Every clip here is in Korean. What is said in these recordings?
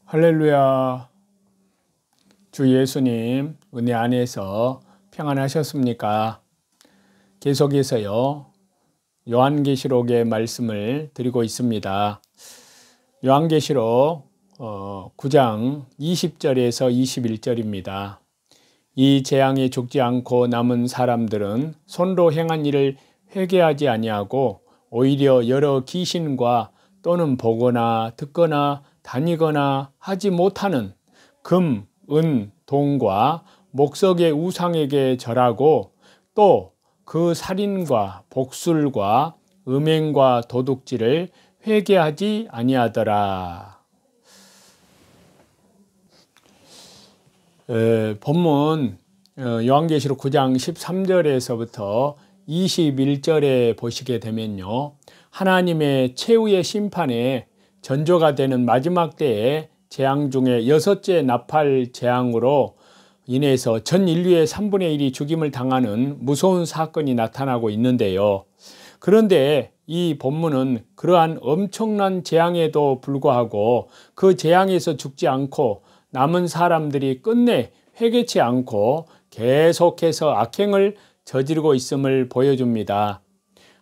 할렐루야. 주 예수님 은혜 안에서 평안하셨습니까? 계속해서요 요한계시록의 말씀을 드리고 있습니다. 요한계시록 9장 20절에서 21절입니다. 이 재앙에 죽지 않고 남은 사람들은 손으로 행한 일을 회개하지 아니하고 오히려 여러 귀신과 또는 보거나 듣거나 다니거나 하지 못하는 금, 은, 동과 목석의 우상에게 절하고 또 그 살인과 복술과 음행과 도둑질을 회개하지 아니하더라. 본문 요한계시록 9장 13절에서부터 21절에 보시게 되면요, 하나님의 최후의 심판에 전조가 되는 마지막 때의 재앙 중에 여섯째 나팔 재앙으로 인해서 전 인류의 3분의 1이 죽임을 당하는 무서운 사건이 나타나고 있는데요. 그런데 이 본문은 그러한 엄청난 재앙에도 불구하고 그 재앙에서 죽지 않고 남은 사람들이 끝내 회개치 않고 계속해서 악행을 저지르고 있음을 보여줍니다.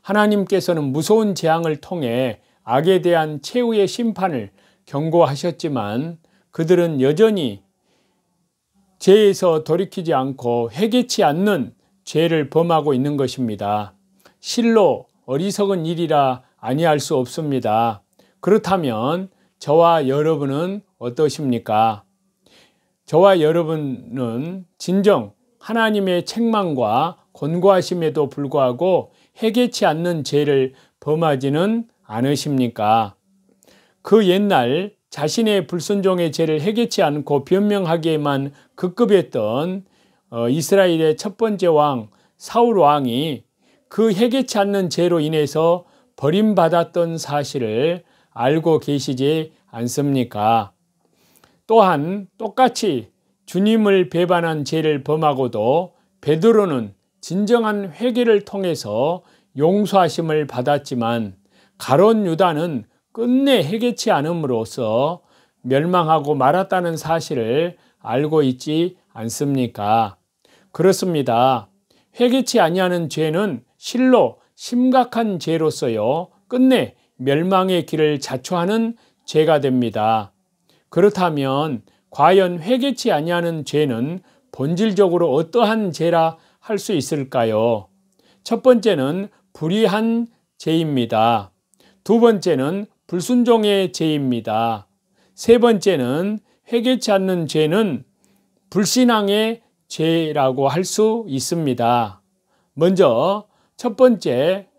하나님께서는 무서운 재앙을 통해 악에 대한 최후의 심판을 경고하셨지만 그들은 여전히 죄에서 돌이키지 않고 회개치 않는 죄를 범하고 있는 것입니다. 실로 어리석은 일이라 아니할 수 없습니다. 그렇다면 저와 여러분은 어떠십니까? 저와 여러분은 진정 하나님의 책망과 권고하심에도 불구하고 회개치 않는 죄를 범하지는 않으십니까? 그 옛날 자신의 불순종의 죄를 회개치 않고 변명하기에만 급급했던 이스라엘의 첫 번째 왕 사울 왕이 그 회개치 않는 죄로 인해서 버림받았던 사실을 알고 계시지 않습니까? 또한 똑같이 주님을 배반한 죄를 범하고도 베드로는 진정한 회개를 통해서 용서하심을 받았지만 가룟 유다는 끝내 회개치 않음으로써 멸망하고 말았다는 사실을 알고 있지 않습니까? 그렇습니다. 회개치 아니하는 죄는 실로 심각한 죄로서요 끝내 멸망의 길을 자초하는 죄가 됩니다. 그렇다면 과연 회개치 아니하는 죄는 본질적으로 어떠한 죄라 할 수 있을까요? 첫 번째는 불의한 죄입니다. 두 번째는 불순종의 죄입니다. 세 번째는 회개치 않는 죄는 불신앙의 죄라고 할 수 있습니다. 먼저 첫 번째,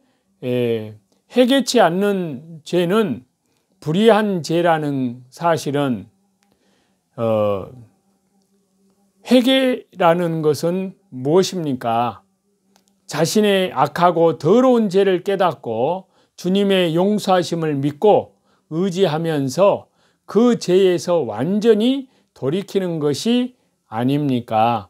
회개치 않는 죄는 불의한 죄라는 사실은 회개라는 것은 무엇입니까? 자신의 악하고 더러운 죄를 깨닫고 주님의 용서하심을 믿고 의지하면서 그 죄에서 완전히 돌이키는 것이 아닙니까?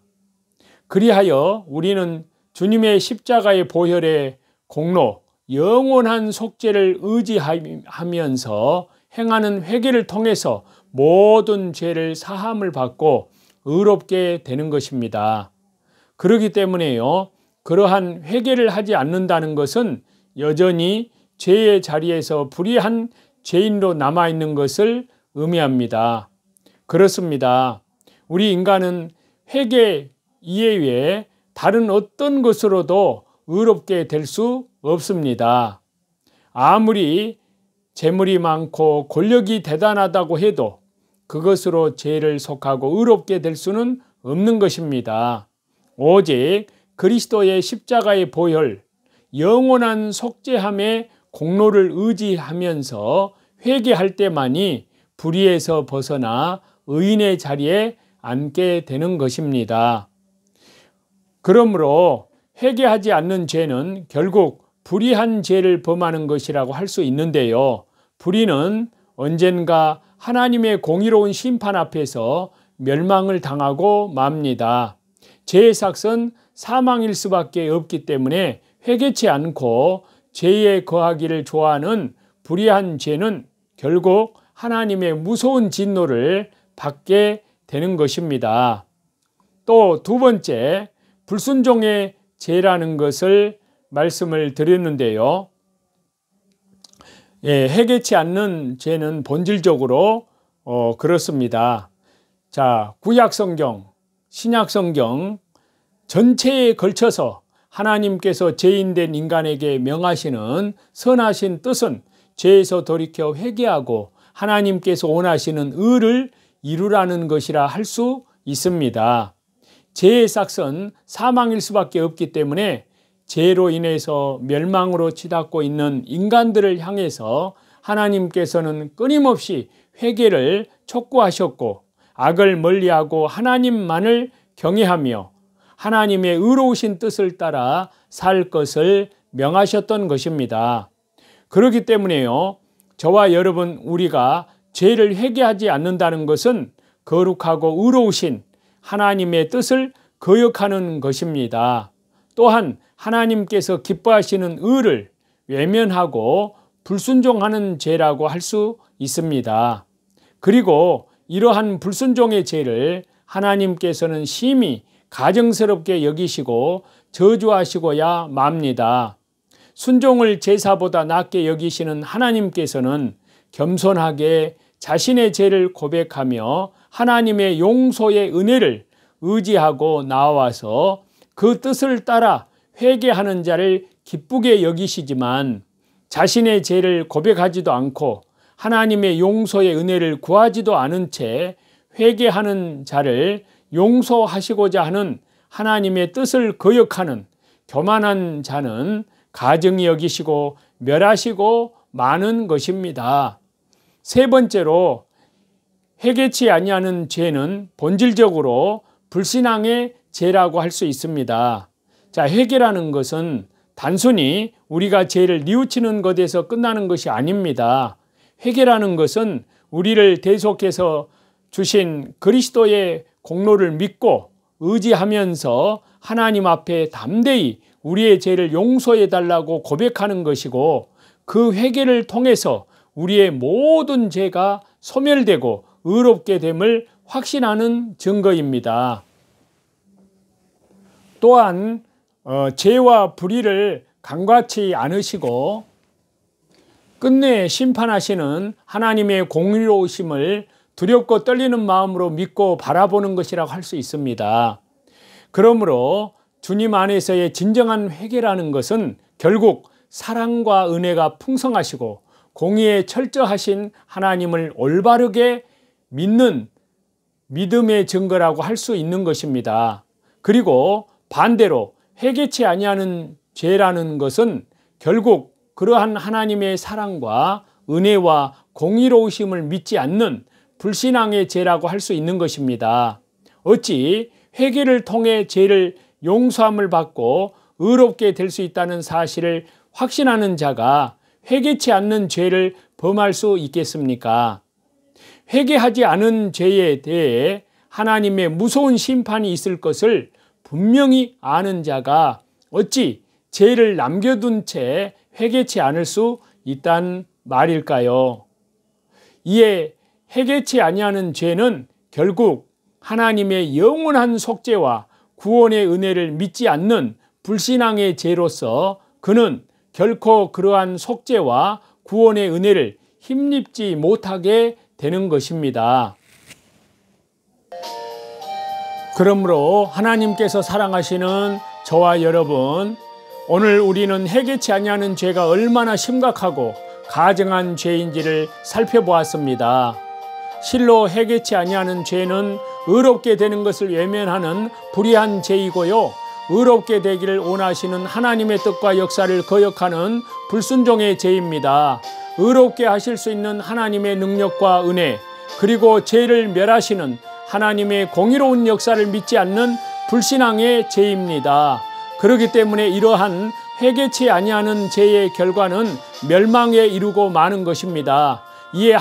그리하여 우리는 주님의 십자가의 보혈의 공로, 영원한 속죄를 의지하면서 행하는 회개를 통해서 모든 죄를 사함을 받고 의롭게 되는 것입니다. 그렇기 때문에요, 그러한 회개를 하지 않는다는 것은 여전히 죄의 자리에서 불의한 죄인으로 남아있는 것을 의미합니다. 그렇습니다. 우리 인간은 회개 이외에 다른 어떤 것으로도 의롭게 될 수 없습니다. 아무리 재물이 많고 권력이 대단하다고 해도 그것으로 죄를 속하고 의롭게 될 수는 없는 것입니다. 오직 그리스도의 십자가의 보혈, 영원한 속죄함의 공로를 의지하면서 회개할 때만이 불의에서 벗어나 의인의 자리에 앉게 되는 것입니다. 그러므로 회개하지 않는 죄는 결국 불의한 죄를 범하는 것이라고 할 수 있는데요. 불의는 언젠가 하나님의 공의로운 심판 앞에서 멸망을 당하고 맙니다. 죄의 삭은 사망일 수밖에 없기 때문에 회개치 않고 죄에 거하기를 좋아하는 불의한 죄는 결국 하나님의 무서운 진노를 받게 되는 것입니다. 또 두 번째, 불순종의 죄라는 것을 말씀을 드렸는데요. 회개치 않는 죄는 본질적으로 그렇습니다. 자, 구약성경, 신약성경 전체에 걸쳐서 하나님께서 죄인된 인간에게 명하시는 선하신 뜻은 죄에서 돌이켜 회개하고 하나님께서 원하시는 의를 이루라는 것이라 할 수 있습니다. 죄의 삭은 사망일 수밖에 없기 때문에 죄로 인해서 멸망으로 치닫고 있는 인간들을 향해서 하나님께서는 끊임없이 회개를 촉구하셨고 악을 멀리하고 하나님만을 경외하며 하나님의 의로우신 뜻을 따라 살 것을 명하셨던 것입니다. 그렇기 때문에요, 저와 여러분 우리가 죄를 회개하지 않는다는 것은 거룩하고 의로우신 하나님의 뜻을 거역하는 것입니다. 또한 하나님께서 기뻐하시는 의를 외면하고 불순종하는 죄라고 할 수 있습니다. 그리고 이러한 불순종의 죄를 하나님께서는 심히 가증스럽게 여기시고 저주하시고야 맙니다. 순종을 제사보다 낮게 여기시는 하나님께서는 겸손하게 자신의 죄를 고백하며 하나님의 용서의 은혜를 의지하고 나와서 그 뜻을 따라 회개하는 자를 기쁘게 여기시지만 자신의 죄를 고백하지도 않고 하나님의 용서의 은혜를 구하지도 않은 채 회개하는 자를 용서하시고자 하는 하나님의 뜻을 거역하는 교만한 자는 가증히 여기시고 멸하시고 마는 것입니다. 세 번째로, 회개치 아니하는 죄는 본질적으로 불신앙의 죄라고 할 수 있습니다. 자, 회개라는 것은 단순히 우리가 죄를 뉘우치는 것에서 끝나는 것이 아닙니다. 회개라는 것은 우리를 대속해서 주신 그리스도의 공로를 믿고 의지하면서 하나님 앞에 담대히 우리의 죄를 용서해 달라고 고백하는 것이고, 그 회개를 통해서 우리의 모든 죄가 소멸되고 의롭게 됨을 확신하는 증거입니다. 또한 죄와 불의를 간과치 않으시고 끝내 심판하시는 하나님의 공의로우심을 두렵고 떨리는 마음으로 믿고 바라보는 것이라고 할 수 있습니다. 그러므로 주님 안에서의 진정한 회개라는 것은 결국 사랑과 은혜가 풍성하시고 공의에 철저하신 하나님을 올바르게 믿는 믿음의 증거라고 할 수 있는 것입니다. 그리고 반대로 회개치 아니하는 죄라는 것은 결국 그러한 하나님의 사랑과 은혜와 공의로우심을 믿지 않는 불신앙의 죄라고 할 수 있는 것입니다. 어찌 회개를 통해 죄를 용서함을 받고 의롭게 될 수 있다는 사실을 확신하는 자가 회개치 않는 죄를 범할 수 있겠습니까? 회개하지 않은 죄에 대해 하나님의 무서운 심판이 있을 것을 분명히 아는 자가 어찌 죄를 남겨둔 채 회개치 않을 수 있단 말일까요? 이에 회개치 아니하는 죄는 결국 하나님의 영원한 속죄와 구원의 은혜를 믿지 않는 불신앙의 죄로서 그는 결코 그러한 속죄와 구원의 은혜를 힘입지 못하게 되는 것입니다. 그러므로 하나님께서 사랑하시는 저와 여러분, 오늘 우리는 회개치 아니하는 죄가 얼마나 심각하고 가증한 죄인지를 살펴보았습니다. 실로 회개치 아니하는 죄는 의롭게 되는 것을 외면하는 불의한 죄이고요, 의롭게 되기를 원하시는 하나님의 뜻과 역사를 거역하는 불순종의 죄입니다. 의롭게 하실 수 있는 하나님의 능력과 은혜, 그리고 죄를 멸하시는 하나님의 공의로운 역사를 믿지 않는 불신앙의 죄입니다. 그렇기 때문에 이러한 회개치 아니하는 죄의 결과는 멸망에 이르고 마는 것입니다. 이에